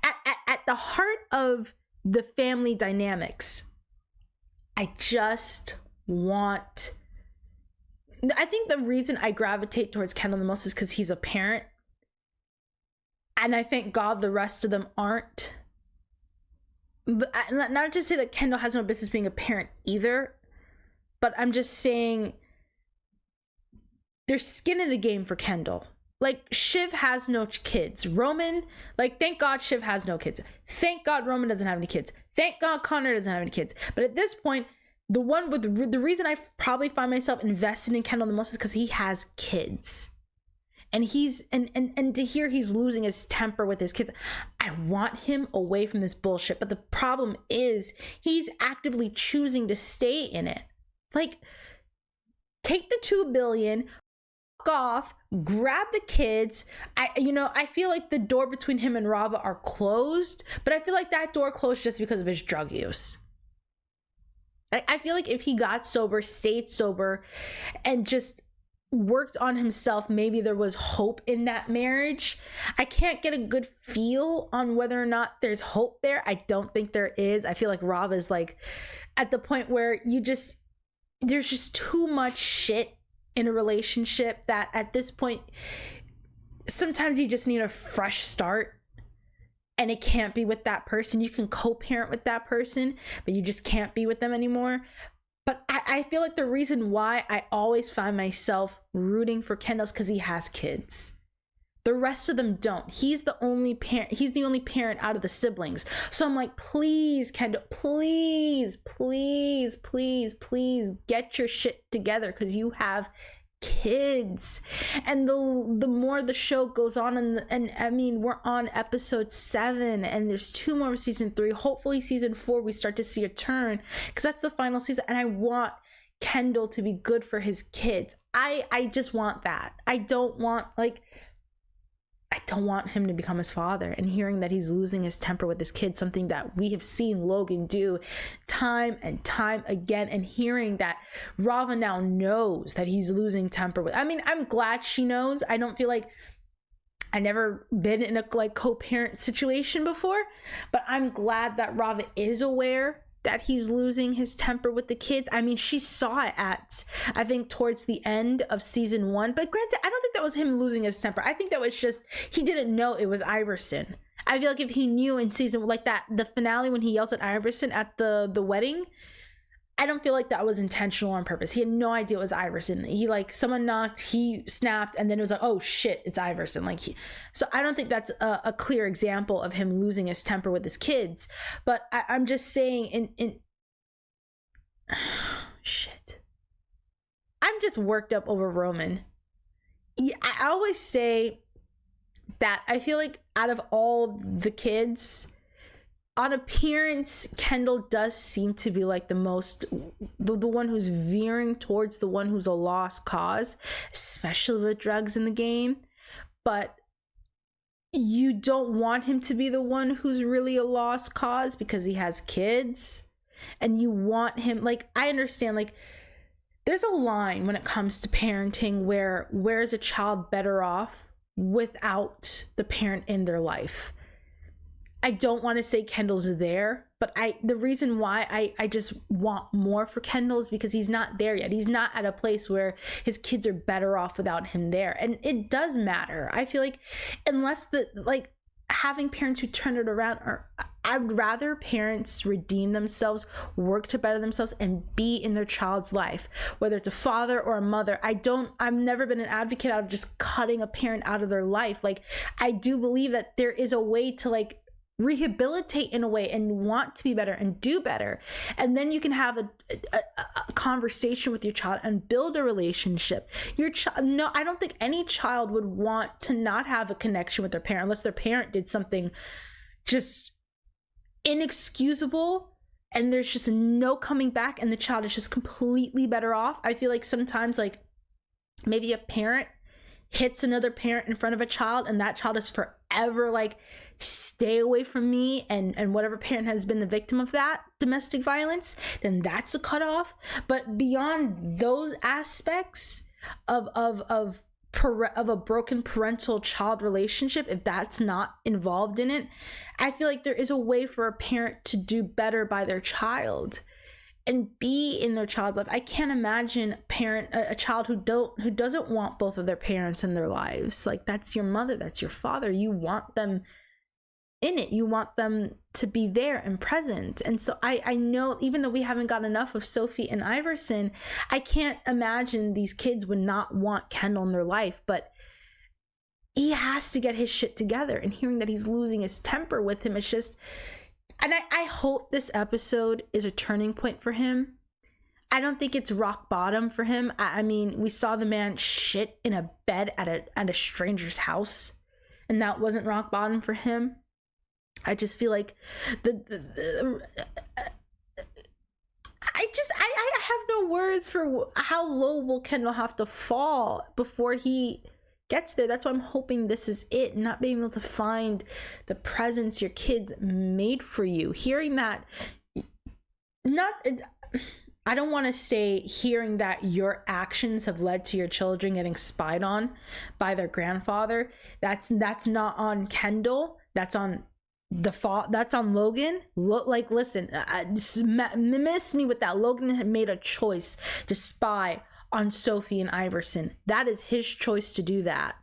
at the heart of the family dynamics, I think the reason I gravitate towards Kendall the most is because he's a parent, and I thank God the rest of them aren't. But not to say that Kendall has no business being a parent either, but I'm just saying there's skin in the game for Kendall. Like, Shiv has no kids. Roman, like, thank God Shiv has no kids. Thank God Roman doesn't have any kids. Thank God Connor doesn't have any kids. But at this point, the reason I probably find myself invested in Kendall the most is because he has kids. And and to hear he's losing his temper with his kids, I want him away from this bullshit. But the problem is he's actively choosing to stay in it. Like, take the $2 billion, off, grab the kids. I feel like the door between him and Rava are closed, but I feel like that door closed just because of his drug use. I feel like if he got sober, stayed sober, and just worked on himself, maybe there was hope in that marriage. I can't get a good feel on whether or not there's hope there. I don't think there is. I feel like Rava's like at the point where there's just too much shit in a relationship that at this point, sometimes you just need a fresh start, and it can't be with that person. You can co-parent with that person, but you just can't be with them anymore. But I feel like the reason why I always find myself rooting for Kendall is because he has kids. The rest of them don't. He's the only parent out of the siblings. So I'm like, please, Kendall, please, please, please, please get your shit together, because you have kids. And the more the show goes on, and I mean, we're on episode 7, and there's 2 more of season 3. Hopefully season 4 we start to see a turn, because that's the final season, and I want Kendall to be good for his kids. I just want that. I don't want, like, I don't want him to become his father. And hearing that he's losing his temper with his kid, something that we have seen Logan do time and time again, and hearing that Rava now knows that he's losing temper with, I mean, I'm glad she knows. I don't feel like I never been in a like co-parent situation before, but I'm glad that Rava is aware that he's losing his temper with the kids. I mean, she saw it at, I think, towards the end of season 1. But granted, I don't think that was him losing his temper. I think that was just, he didn't know it was Iverson. I feel like if he knew in season, like that, the finale when he yells at Iverson at the wedding, I don't feel like that was intentional on purpose. He had no idea it was Iverson. He like, someone knocked, he snapped, and then it was like, oh shit, it's Iverson. Like, so I don't think that's a clear example of him losing his temper with his kids. But I'm just saying, shit. I'm just worked up over Roman. Yeah, I always say that I feel like out of all the kids, on appearance, Kendall does seem to be like the one who's veering towards the one who's a lost cause, especially with drugs in the game. But you don't want him to be the one who's really a lost cause because he has kids. And you want him, like, I understand, like, there's a line when it comes to parenting where is a child better off without the parent in their life. I don't want to say Kendall's there, but the reason why I just want more for Kendall is because he's not there yet. He's not at a place where his kids are better off without him there. And it does matter. I feel like unless having parents who turn it around, or I'd rather parents redeem themselves, work to better themselves, and be in their child's life, whether it's a father or a mother. I've never been an advocate of just cutting a parent out of their life. Like, I do believe that there is a way to like rehabilitate in a way and want to be better and do better, and then you can have a conversation with your child and build a relationship. No, I don't think any child would want to not have a connection with their parent unless their parent did something just inexcusable and there's just no coming back and the child is just completely better off. I feel like sometimes, like, maybe a parent hits another parent in front of a child and that child is forever like, stay away from me, and whatever parent has been the victim of that domestic violence, then that's a cutoff. But beyond those aspects of a broken parental child relationship, if that's not involved in it, I feel like there is a way for a parent to do better by their child and be in their child's life. I can't imagine a child who doesn't want both of their parents in their lives. Like, that's your mother, that's your father. You want them in it. You want them to be there and present. And so I know, even though we haven't got enough of Sophie and Iverson, I can't imagine these kids would not want Kendall in their life, but he has to get his shit together. And hearing that he's losing his temper with him, it's just, and I hope this episode is a turning point for him. I don't think it's rock bottom for him. I mean, we saw the man shit in a bed at a stranger's house, and that wasn't rock bottom for him. I just feel like I have no words for how low will Kendall have to fall before he gets there. That's why I'm hoping this is it, not being able to find the presents your kids made for you. Hearing that, I don't want to say hearing that your actions have led to your children getting spied on by their grandfather. That's not on Kendall. That's on that's on Logan. Listen, miss me with that. Logan had made a choice to spy on Sophie and Iverson. That is his choice to do that.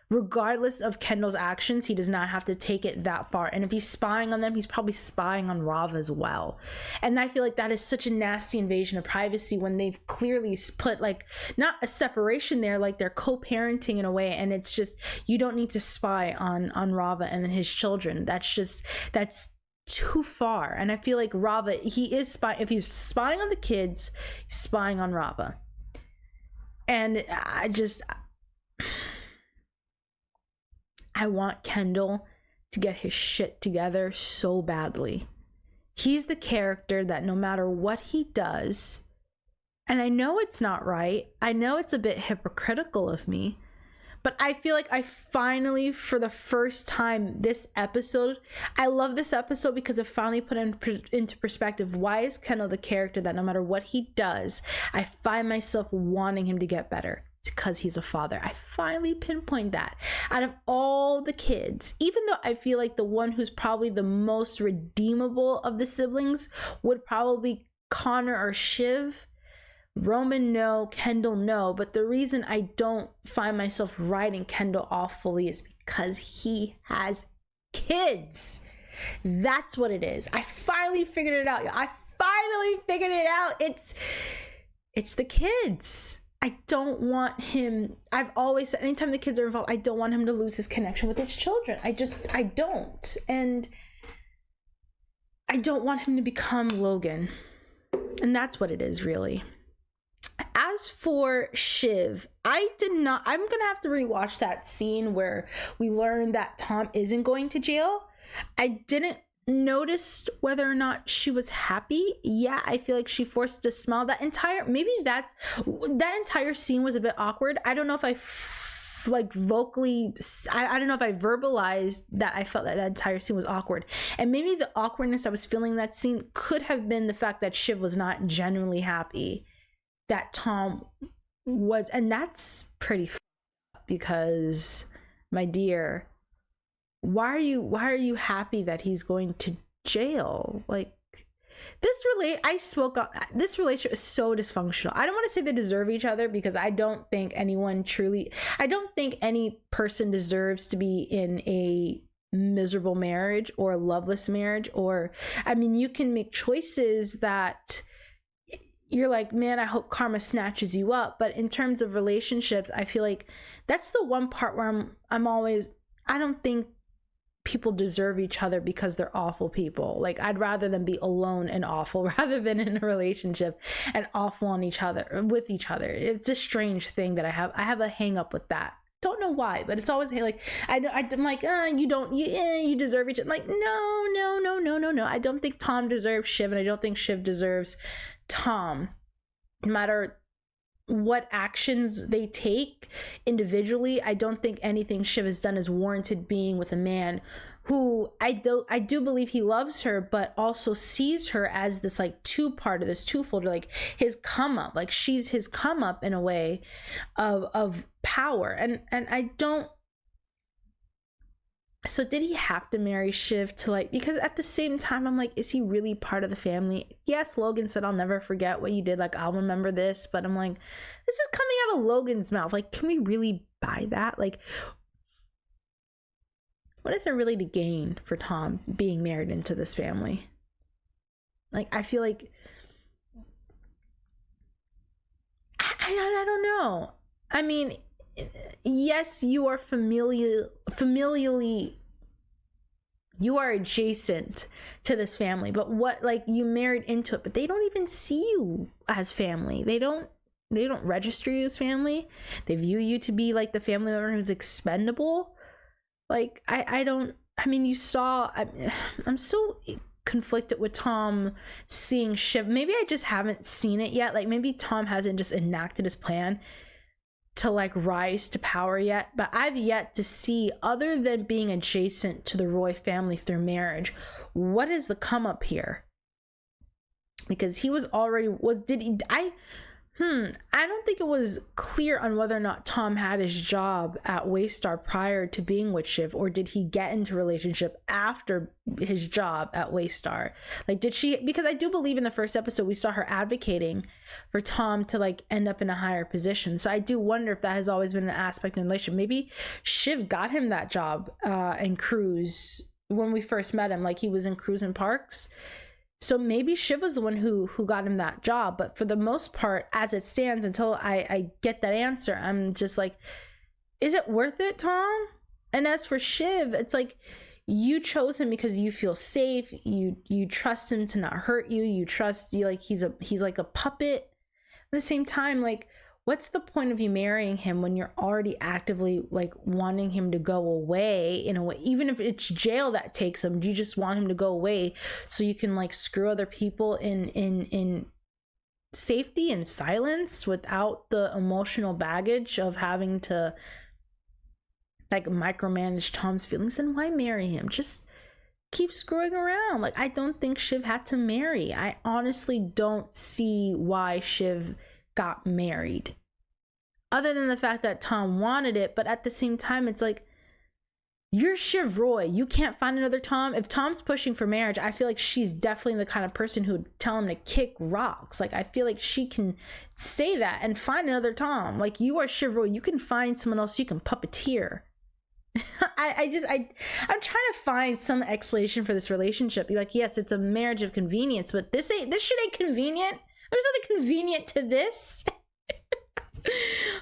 Regardless of Kendall's actions, he does not have to take it that far. And if he's spying on them, he's probably spying on Rava as well. And I feel like that is such a nasty invasion of privacy when they've clearly put, like, not a separation there, like they're co-parenting in a way. And it's just, you don't need to spy on Rava and then his children. That's too far. And I feel like Rava, he is spying. If he's spying on the kids, he's spying on Rava. And I want Kendall to get his shit together so badly. He's the character that no matter what he does, and I know it's not right, I know it's a bit hypocritical of me, But I feel like I finally, for the first time this episode, I love this episode because it finally put into perspective, why is Kendall the character that no matter what he does, I find myself wanting him to get better? It's because he's a father. I finally pinpoint that. Out of all the kids, even though I feel like the one who's probably the most redeemable of the siblings would probably be Connor or Shiv. Roman, no. Kendall, no. But the reason I don't find myself writing Kendall awfully is because he has kids. That's what it is. I finally figured it out. I finally figured it out. It's the kids. I don't want him. I've always said, anytime the kids are involved, I don't want him to lose his connection with his children. I don't. And I don't want him to become Logan. And that's what it is, really. As for Shiv, I'm gonna have to rewatch that scene where we learn that Tom isn't going to jail. I didn't notice whether or not she was happy. Yeah, I feel like she forced a smile. That entire scene was a bit awkward. I don't know if I vocally, I don't know if I verbalized that I felt that entire scene was awkward. And maybe the awkwardness I was feeling in that scene could have been the fact that Shiv was not genuinely happy that Tom was, and that's pretty because, my dear, why are you happy that he's going to jail? Like, this relationship is so dysfunctional. I don't want to say they deserve each other because I don't think any person deserves to be in a miserable marriage or a loveless marriage, or, I mean, you can make choices that you're like, man, I hope karma snatches you up. But in terms of relationships, I feel like that's the one part where I don't think people deserve each other because they're awful people. Like, I'd rather them be alone and awful rather than in a relationship and awful with each other. It's a strange thing that I have a hang up with that. Don't know why, but it's always like, I'm like, you deserve each other. Like, no. I don't think Tom deserves Shiv, and I don't think Shiv deserves Tom. No matter what actions they take individually, I don't think anything Shiv has done is warranted being with a man who I do believe he loves her, but also sees her as this like two-parter, this twofolder, like his come up, like she's his come up in a way of power. And I don't. So did he have to marry Shiv to like, because at the same time, I'm like, is he really part of the family? Yes, Logan said, I'll never forget what you did. Like, I'll remember this. But I'm like, this is coming out of Logan's mouth. Like, can we really buy that? Like, what is there really to gain for Tom being married into this family? Like, I feel like, I don't know. I mean, yes, you are familially, you are adjacent to this family, but what, like, you married into it, but they don't even see you as family. They don't register you as family. They view you to be like the family member who's expendable. Like, you saw, I'm so conflicted with Tom seeing Shiv. Maybe I just haven't seen it yet. Like, maybe Tom hasn't just enacted his plan to like rise to power yet, but I've yet to see, other than being adjacent to the Roy family through marriage, what is the come up here? Because he was already, I don't think it was clear on whether or not Tom had his job at Waystar prior to being with Shiv, or did he get into a relationship after his job at Waystar? Like, did she, because I do believe in the first episode we saw her advocating for Tom to like end up in a higher position. So I do wonder if that has always been an aspect in the relationship. Maybe Shiv got him that job in Cruise when we first met him, like he was in Cruise and Parks. So maybe Shiv was the one who got him that job. But for the most part, as it stands, until I get that answer, I'm just like, is it worth it, Tom? And as for Shiv, it's like, you chose him because you feel safe. You trust him to not hurt you. You trust you, like he's like a puppet. At the same time, like, what's the point of you marrying him when you're already actively like wanting him to go away in a way? Even if it's jail that takes him, you just want him to go away so you can like screw other people in safety and silence without the emotional baggage of having to like micromanage Tom's feelings, then why marry him? Just keep screwing around. Like, I don't think Shiv had to marry. I honestly don't see why Shiv got married, other than the fact that Tom wanted it. But at the same time, it's like, you're Shiv Roy. You can't find another Tom. If Tom's pushing for marriage, I feel like she's definitely the kind of person who would tell him to kick rocks. Like, I feel like she can say that and find another Tom. Like, you are Shiv Roy. You can find someone else you can puppeteer. I'm trying to find some explanation for this relationship. You're like, yes, it's a marriage of convenience, but this shit ain't convenient. There's nothing convenient to this.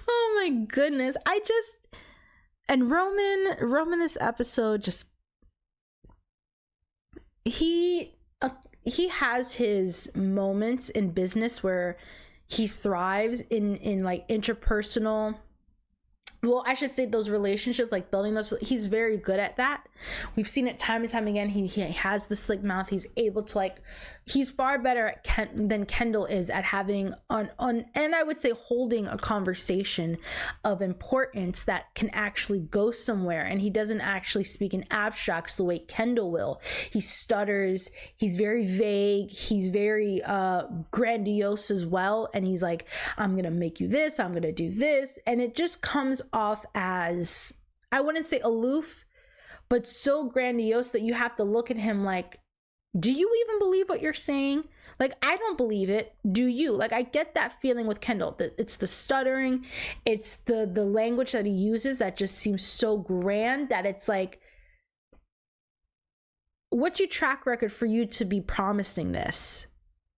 Oh my goodness. And Roman this episode, just he has his moments in business where he thrives in like interpersonal, well, I should say those relationships, like building those. He's very good at that. We've seen it time and time again. He has the slick mouth. He's able to, like, he's far better than Kendall is at having and I would say holding a conversation of importance that can actually go somewhere. And he doesn't actually speak in abstracts the way Kendall will. He stutters. He's very vague. He's very grandiose as well. And he's like, I'm going to make you this. I'm going to do this. And it just comes off as, I wouldn't say aloof, but so grandiose that you have to look at him like, do you even believe what you're saying? Like, I don't believe it. Do you? Like, I get that feeling with Kendall. It's the stuttering. It's the language that he uses that just seems so grand that it's like, what's your track record for you to be promising this?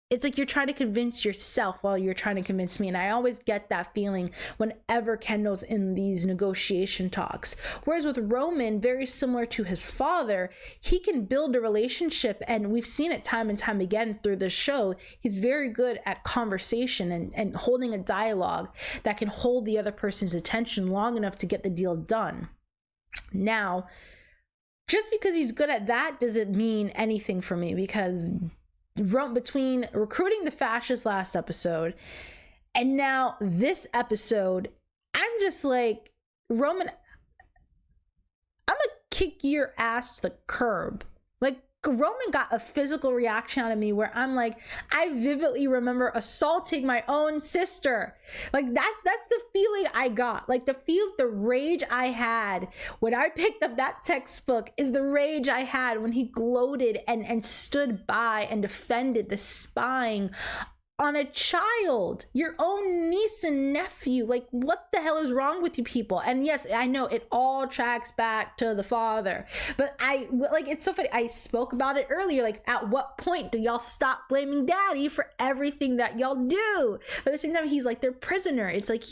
It's like you're trying to convince yourself while you're trying to convince me. And I always get that feeling whenever Kendall's in these negotiation talks. Whereas with Roman, very similar to his father, he can build a relationship. And we've seen it time and time again through the show. He's very good at conversation and holding a dialogue that can hold the other person's attention long enough to get the deal done. Now, just because he's good at that doesn't mean anything for me, because between recruiting the fascists last episode and now this episode, I'm just like, Roman, I'm gonna kick your ass to the curb. Like, Roman got a physical reaction out of me where I'm like, I vividly remember assaulting my own sister. Like, that's the feeling I got. Like, the rage I had when I picked up that textbook is the rage I had when he gloated and stood by and defended the spying on a child, your own niece and nephew. Like, what the hell is wrong with you people? And yes, I know it all tracks back to the father, but it's so funny. I spoke about it earlier. Like, at what point do y'all stop blaming daddy for everything that y'all do? But at the same time, he's like their prisoner. It's like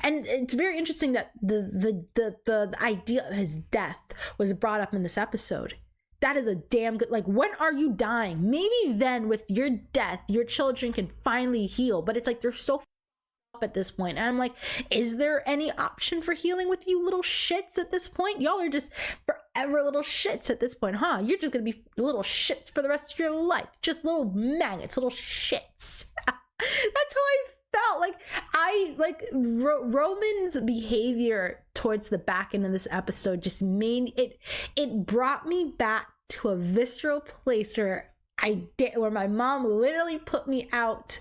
and it's very interesting that the idea of his death was brought up in this episode. That is a damn good, like, when are you dying? Maybe then with your death, your children can finally heal. But it's like, they're so up at this point. And I'm like, is there any option for healing with you little shits at this point? Y'all are just forever little shits at this point, huh? You're just gonna be little shits for the rest of your life. Just little maggots, little shits. That's how I felt. Roman's behavior towards the back end of this episode just made it brought me back to a visceral place where my mom literally put me out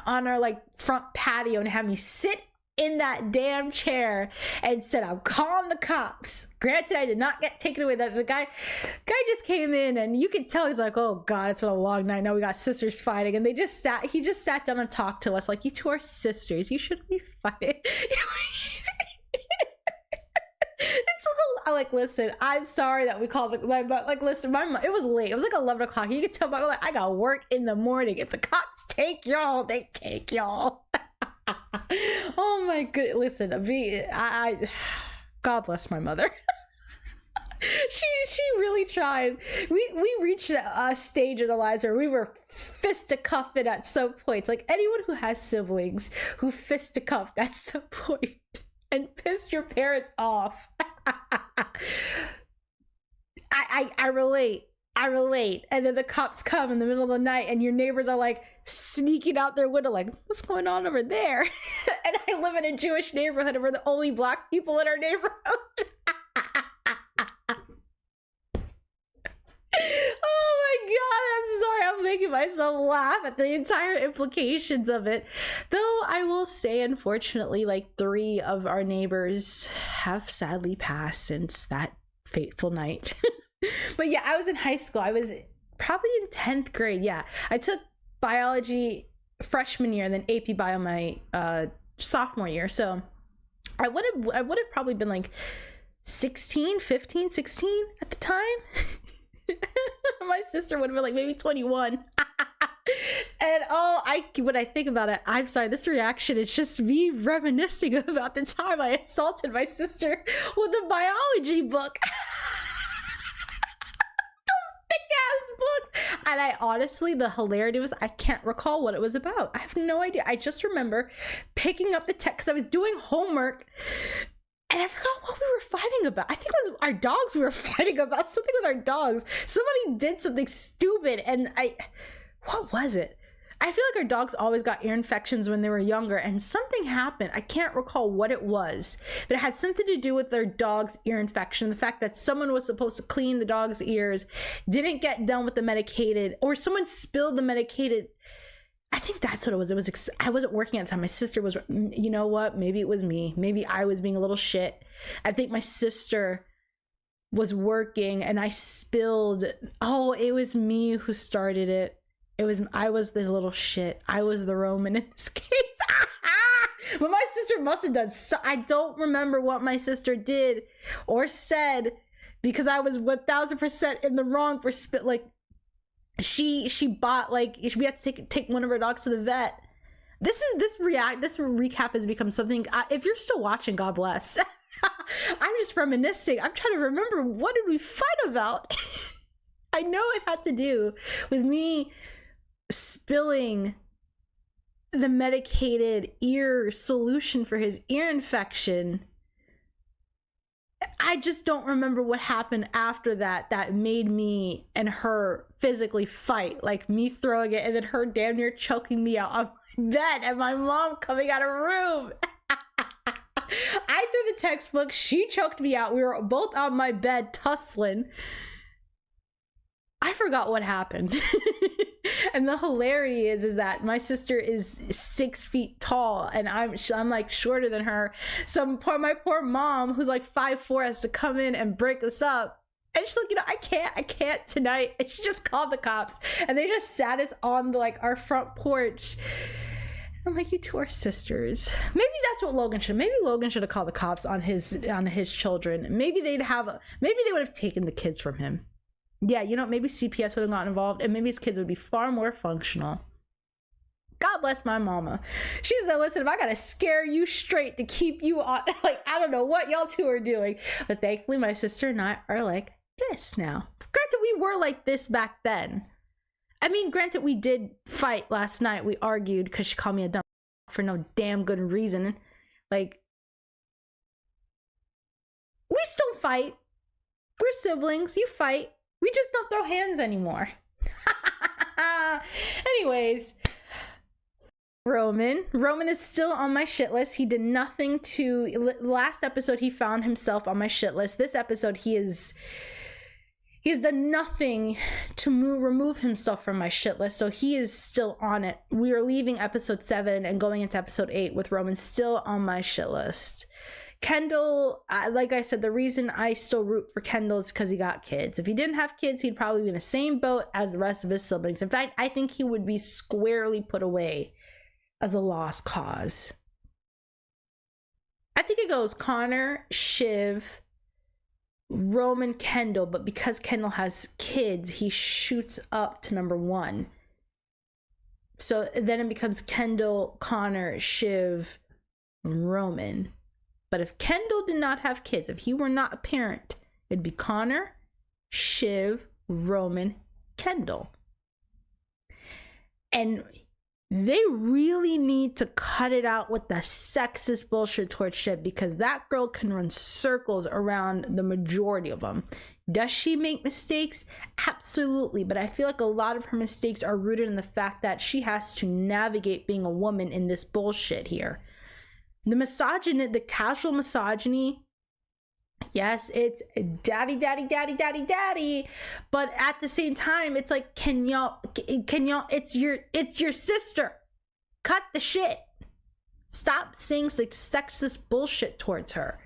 on our like front patio and had me sit in that damn chair and said, I'm calling the cops. Granted, I did not get taken away. That the guy just came in, and you could tell he's like, oh God, it's been a long night. Now we got sisters fighting. And he just sat down and talked to us like, you two are sisters. You shouldn't be fighting. It's a little, like, listen, I'm sorry that we called it, but like, listen, it was late. It was like 11 o'clock. You could tell by, like, I got work in the morning. If the cops take y'all, they take y'all. Oh my good, listen, I God bless my mother. she really tried. We reached a stage in our lives where we were fisticuffing at some point. Like, anyone who has siblings who fisticuffed at some point and pissed your parents off. I relate. And then the cops come in the middle of the night and your neighbors are like sneaking out their window like, what's going on over there? And I live in a Jewish neighborhood and we're the only black people in our neighborhood. Oh my god, I'm sorry, I'm making myself laugh at the entire implications of it. Though I will say, unfortunately, like 3 of our neighbors have sadly passed since that fateful night. But yeah, I was in high school. I was probably in 10th grade. Yeah, I took biology freshman year and then AP bio my sophomore year. So I would have probably been like 15, 16 at the time. My sister would have been like maybe 21. And when I think about it, I'm sorry, this reaction is just me reminiscing about the time I assaulted my sister with a biology book. Those thick ass books. And I honestly, the hilarity was I can't recall what it was about. I have no idea. I just remember picking up the text because I was doing homework. And I forgot what we were fighting about. I think it was our dogs we were fighting about. Something with our dogs. Somebody did something stupid and what was it? I feel like our dogs always got ear infections when they were younger and something happened. I can't recall what it was, but it had something to do with their dog's ear infection. The fact that someone was supposed to clean the dog's ears, didn't get done with the medicated, or someone spilled the medicated. I think that's what it was. I wasn't working at the time. My sister was, you know what? Maybe it was me. Maybe I was being a little shit. I think my sister was working and I spilled. Oh, it was me who started it. I was the little shit. I was the Roman in this case. But my sister must have done. I don't remember what my sister did or said because I was 1000% in the wrong for she bought we had to take one of her dogs to the vet. This recap has become something. If you're still watching, God bless. I'm just reminiscing. I'm trying to remember, what did we fight about? I know it had to do with me spilling the medicated ear solution for his ear infection. I just don't remember what happened after that made me and her physically fight, like me throwing it and then her damn near choking me out on my bed and my mom coming out of her room. I threw the textbook, she choked me out, we were both on my bed tussling. I forgot what happened. And the hilarity is that my sister is 6 feet tall and I'm like shorter than her. So my poor mom, who's like 5'4", has to come in and break us up. And she's like, I can't tonight. And she just called the cops and they just sat us on our front porch. I'm like, you two are sisters. Maybe that's what Logan should. Maybe Logan should have called the cops on his children. Maybe they would have taken the kids from him. Yeah, maybe CPS would have gotten involved and maybe his kids would be far more functional. God bless my mama. She said, listen, if I gotta scare you straight to keep you on, I don't know what y'all two are doing. But thankfully, my sister and I are like this now. Granted, we were like this back then. I mean, granted, we did fight last night. We argued because she called me a dumb for no damn good reason. We still fight. We're siblings. You fight. We just don't throw hands anymore. Anyways, Roman is still on my shit list. He did nothing to... Last episode, he found himself on my shit list. This episode, he's done nothing to remove himself from my shit list. So he is still on it. We are leaving episode 7 and going into episode 8 with Roman still on my shit list. Kendall, like I said, the reason I still root for Kendall is because he got kids. If he didn't have kids, he'd probably be in the same boat as the rest of his siblings. In fact, I think he would be squarely put away as a lost cause. I think it goes Connor, Shiv, Roman, Kendall, but because Kendall has kids, he shoots up to number 1. So then it becomes Kendall, Connor, Shiv, Roman. But if Kendall did not have kids, if he were not a parent, it'd be Connor, Shiv, Roman, Kendall. And they really need to cut it out with the sexist bullshit towards Shiv because that girl can run circles around the majority of them. Does she make mistakes? Absolutely. But I feel like a lot of her mistakes are rooted in the fact that she has to navigate being a woman in this bullshit here. The misogyny, the casual misogyny. Yes, it's daddy, daddy, daddy, daddy, daddy. But at the same time, it's like, can y'all, it's your sister. Cut the shit. Stop saying like sexist bullshit towards her.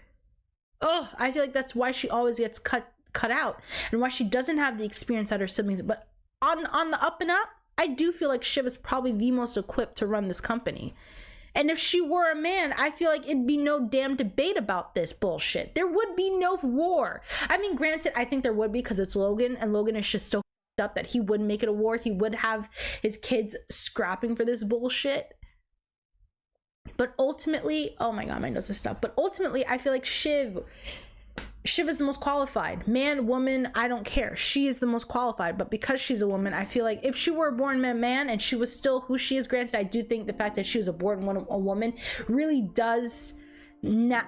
Ugh, I feel like that's why she always gets cut out, and why she doesn't have the experience that her siblings. But on the up and up, I do feel like Shiv is probably the most equipped to run this company. And if she were a man, I feel like it'd be no damn debate about this bullshit. There would be no war. I mean, granted, I think there would be, because it's Logan, and Logan is just so up that he would make it a war. He would have his kids scrapping for this bullshit. But ultimately, oh my god, my nose is stuck. But ultimately, I feel like Shiv is the most qualified. Man, woman, I don't care. She is the most qualified. But because she's a woman, I feel like if she were born a man and she was still who she is, granted, I do think the fact that she was a woman really does not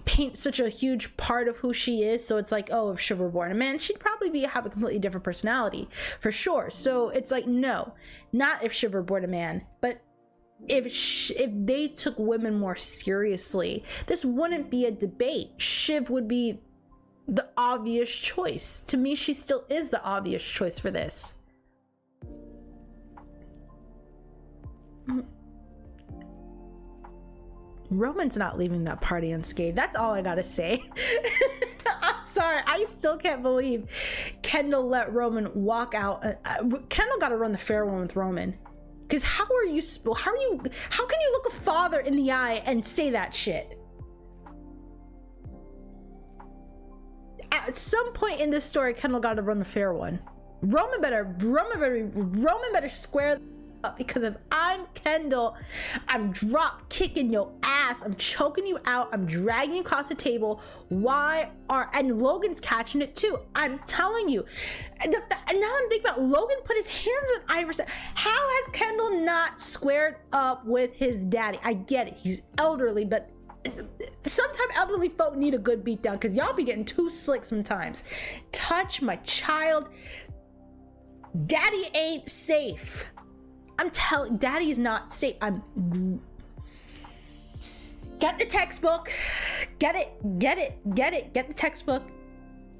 paint such a huge part of who she is. So it's like, oh, if Shiv were born a man, she'd probably have a completely different personality for sure. So it's like, no, not if Shiv were born a man, but if they took women more seriously, this wouldn't be a debate. Shiv would be the obvious choice. To me, she still is the obvious choice for this. Roman's not leaving that party unscathed. That's all I gotta say. I'm sorry, I still can't believe Kendall let Roman walk out. Kendall gotta run the fair one with Roman. Because how can you look a father in the eye and say that shit? At some point in this story, Kendall got to run the fair one. Roman better square up, because if I'm Kendall, I'm drop kicking your ass, I'm choking you out, I'm dragging you across the table. And Logan's catching it too. I'm telling you. Now I'm thinking about Logan put his hands on Iverson. How has Kendall not squared up with his daddy? I get it, he's elderly, but sometimes elderly folk need a good beatdown, because y'all be getting too slick sometimes. Touch my child. Daddy ain't safe. I'm telling, daddy is not safe. Get the textbook. Get the textbook.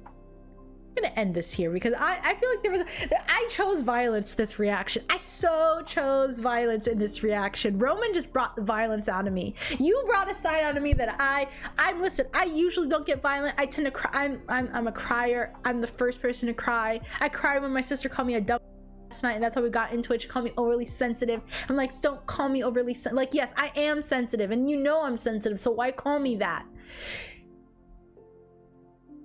I'm gonna end this here because I feel like I chose violence this reaction. I so chose violence in this reaction. Roman just brought the violence out of me. You brought a side out of me that listen, I usually don't get violent. I tend to cry. I'm a crier. I'm the first person to cry. I cried when my sister called me a dumb last night, and that's how we got into it. She called me overly sensitive. I'm like, don't call me overly like, yes, I am sensitive, and you know I'm sensitive, so why call me that?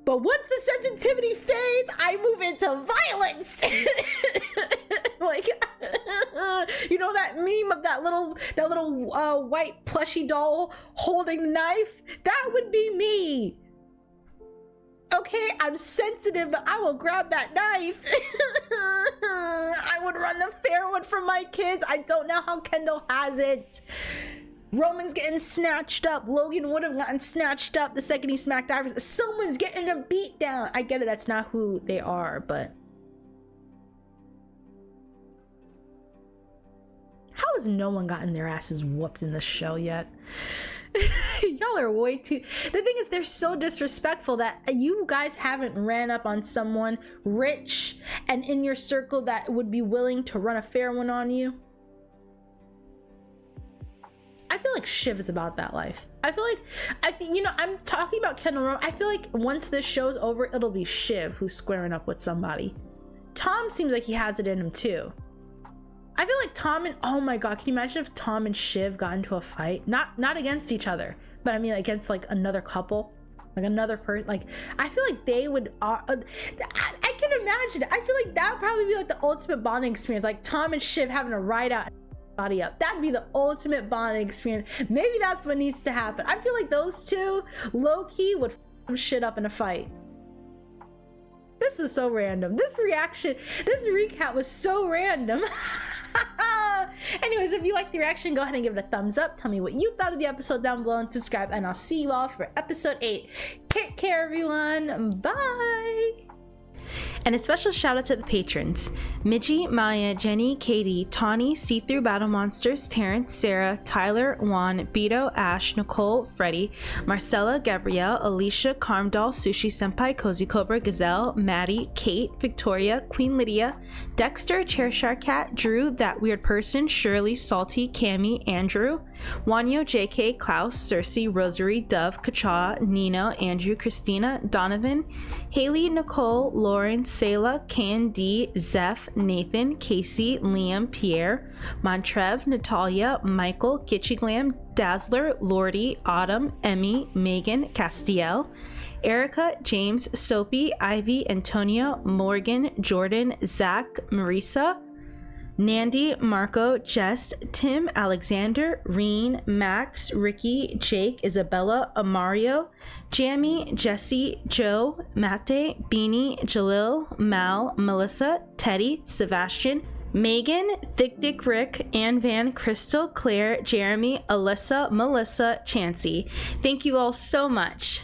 But once the sensitivity fades, I move into violence. Like, you know that meme of that little white plushy doll holding the knife? That would be me. Okay, I'm sensitive, but I will grab that knife. I would run the fair one for my kids. I don't know how Kendall has it. Roman's getting snatched up. Logan would have gotten snatched up the second he smacked Iverson. Someone's getting a beat down. I get it, that's not who they are, but how has no one gotten their asses whooped in this show yet? Y'all are way too... The thing is, they're so disrespectful that you guys haven't ran up on someone rich and in your circle that would be willing to run a fair one on you. I feel like Shiv is about that life. I feel, you know, I'm talking about Kendall. I feel like once this show's over, it'll be Shiv who's squaring up with somebody. Tom seems like he has it in him too. I feel like Tom and, oh my god, can you imagine if Tom and Shiv got into a fight? Not against each other, but I mean against like another couple, like another person. Like, I feel like they would, I can imagine it. I feel like that would probably be like the ultimate bonding experience, like Tom and Shiv having a ride out body up. That'd be the ultimate bonding experience. Maybe that's what needs to happen. I feel like those two low-key would f some shit up in a fight. This is so random. This recap was so random. Anyways, if you liked the reaction, go ahead and give it a thumbs up. Tell me what you thought of the episode down below and subscribe, and I'll see you all for episode 8. Take care, everyone. Bye. And a special shout out to the patrons: Midgie, Maya, Jenny, Katie, Tawny, See-Through Battle Monsters, Terrence, Sarah, Tyler, Juan, Beto, Ash, Nicole, Freddie, Marcella, Gabrielle, Alicia, Carmdoll, Sushi Senpai, Cozy Cobra, Gazelle, Maddie, Kate, Victoria, Queen Lydia, Dexter, Chairshar Cat, Drew, That Weird Person, Shirley, Salty, Cammy, Andrew, Wanyo, JK, Klaus, Cersei, Rosary, Dove, Kacha, Nino, Andrew, Christina, Donovan, Haley, Nicole, Lauren, Sayla, Candy, Zeph, Nathan, Casey, Liam, Pierre, Montrev, Natalia, Michael, Gitchy Glam, Dazzler, Lordy, Autumn, Emmy, Megan, Castiel, Erica, James, Soapy, Ivy, Antonio, Morgan, Jordan, Zach, Marisa, Nandy, Marco, Jess, Tim, Alexander, Reen, Max, Ricky, Jake, Isabella, Amario, Jamie, Jesse, Joe, Mate, Beanie, Jalil, Mal, Melissa, Teddy, Sebastian, Megan, Thick Dick Rick, Ann Van, Crystal, Claire, Jeremy, Alyssa, Melissa, Chansey. Thank you all so much.